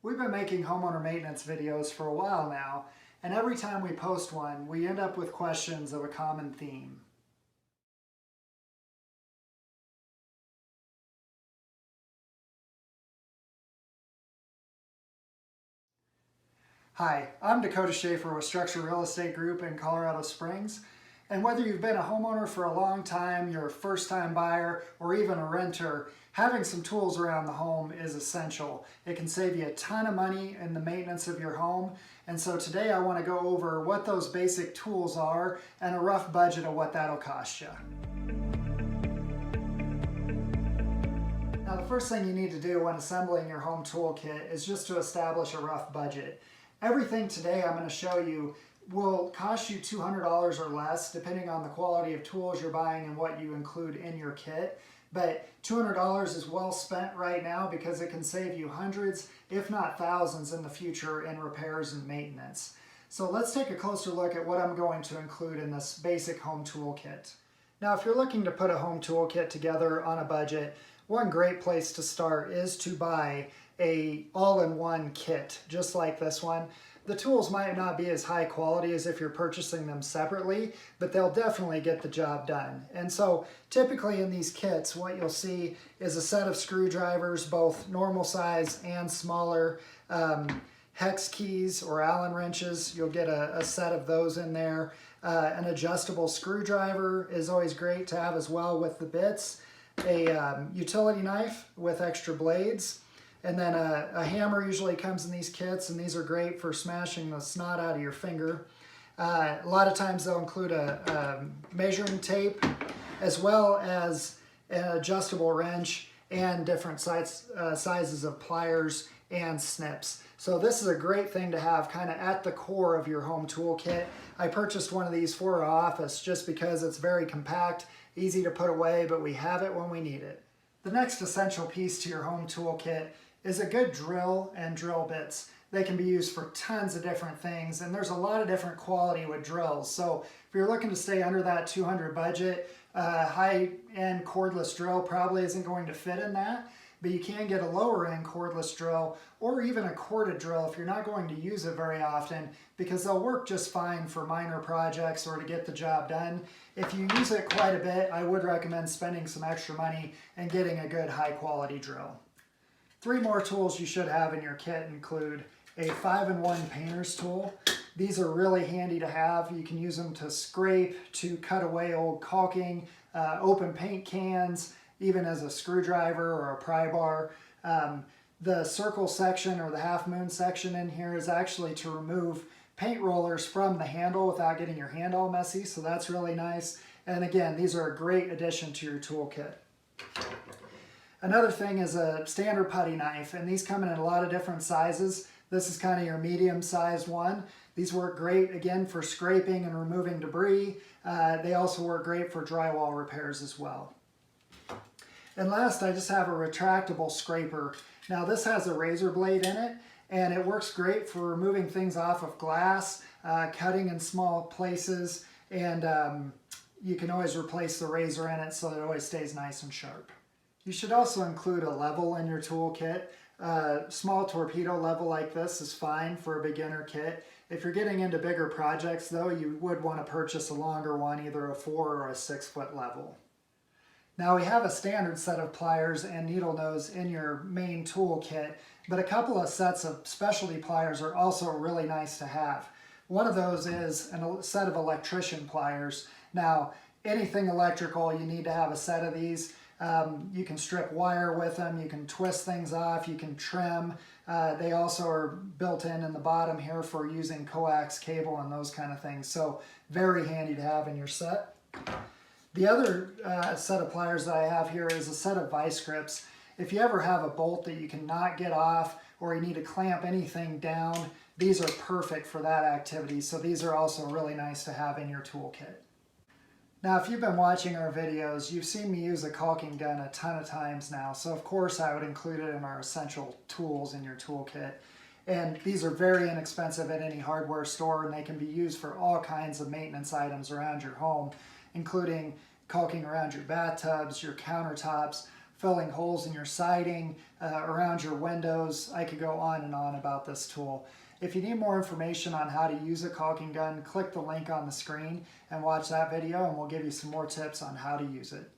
We've been making homeowner maintenance videos for a while now, and every time we post one, we end up with questions of a common theme. Hi, I'm Dakota Shafer with Structure Real Estate Group in Colorado Springs. And whether you've been a homeowner for a long time, you're a first-time buyer, or even a renter, having some tools around the home is essential. It can save you a ton of money in the maintenance of your home. And so today I want to go over what those basic tools are and a rough budget of what that'll cost you. Now, the first thing you need to do when assembling your home toolkit is just to establish a rough budget. Everything today I'm going to show you will cost you $200 or less depending on the quality of tools you're buying and what you include in your kit. But $200 is well spent right now because it can save you hundreds, if not thousands in the future in repairs and maintenance. So let's take a closer look at what I'm going to include in this basic home toolkit. Now, if you're looking to put a home toolkit together on a budget, one great place to start is to buy a all-in-one kit, just like this one. The tools might not be as high quality as if you're purchasing them separately, but they'll definitely get the job done. And so typically in these kits, what you'll see is a set of screwdrivers, both normal size and smaller, hex keys or Allen wrenches. You'll get a set of those in there. An adjustable screwdriver is always great to have as well with the bits. A utility knife with extra blades. And then a hammer usually comes in these kits, and these are great for smashing the snot out of your finger. A lot of times they'll include a measuring tape, as well as an adjustable wrench and different sizes of pliers and snips. So this is a great thing to have kind of at the core of your home toolkit. I purchased one of these for our office just because it's very compact, easy to put away, but we have it when we need it. The next essential piece to your home toolkit is a good drill and drill bits. They can be used for tons of different things, and there's a lot of different quality with drills. So if you're looking to stay under that $200 budget, high-end cordless drill probably isn't going to fit in that, but you can get a lower-end cordless drill or even a corded drill if you're not going to use it very often, because they'll work just fine for minor projects or to get the job done. If you use it quite a bit, I would recommend spending some extra money and getting a good high-quality drill. Three more tools you should have in your kit include a 5-in-1 painter's tool. These are really handy to have. You can use them to scrape, to cut away old caulking, open paint cans, even as a screwdriver or a pry bar. The circle section or the half moon section in here is actually to remove paint rollers from the handle without getting your hand all messy, so that's really nice. And again, these are a great addition to your toolkit. Another thing is a standard putty knife, and these come in a lot of different sizes. This is kind of your medium-sized one. These work great, again, for scraping and removing debris. They also work great for drywall repairs as well. And last, I just have a retractable scraper. Now, this has a razor blade in it, and it works great for removing things off of glass, cutting in small places, and you can always replace the razor in it so that it always stays nice and sharp. You should also include a level in your toolkit. Small torpedo level like this is fine for a beginner kit. If you're getting into bigger projects though, you would want to purchase a longer one, either a 4 or a 6-foot level. Now we have a standard set of pliers and needle nose in your main toolkit, but a couple of sets of specialty pliers are also really nice to have. One of those is a set of electrician pliers. Now, anything electrical, you need to have a set of these. You can strip wire with them, you can twist things off, you can trim. They also are built in the bottom here for using coax cable and those kind of things. So very handy to have in your set. The other set of pliers that I have here is a set of vice grips. If you ever have a bolt that you cannot get off or you need to clamp anything down, these are perfect for that activity. So these are also really nice to have in your toolkit. Now, if you've been watching our videos, you've seen me use a caulking gun a ton of times now, so of course I would include it in our essential tools in your toolkit. And these are very inexpensive at any hardware store, and they can be used for all kinds of maintenance items around your home, including caulking around your bathtubs, your countertops, filling holes in your siding, around your windows. I could go on and on about this tool. If you need more information on how to use a caulking gun, click the link on the screen and watch that video, and we'll give you some more tips on how to use it.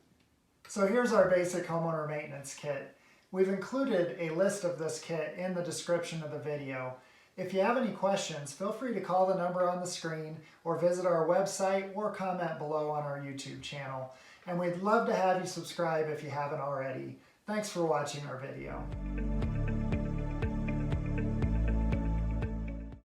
So here's our basic homeowner maintenance kit. We've included a list of this kit in the description of the video. If you have any questions, feel free to call the number on the screen or visit our website or comment below on our YouTube channel. And we'd love to have you subscribe if you haven't already. Thanks for watching our video.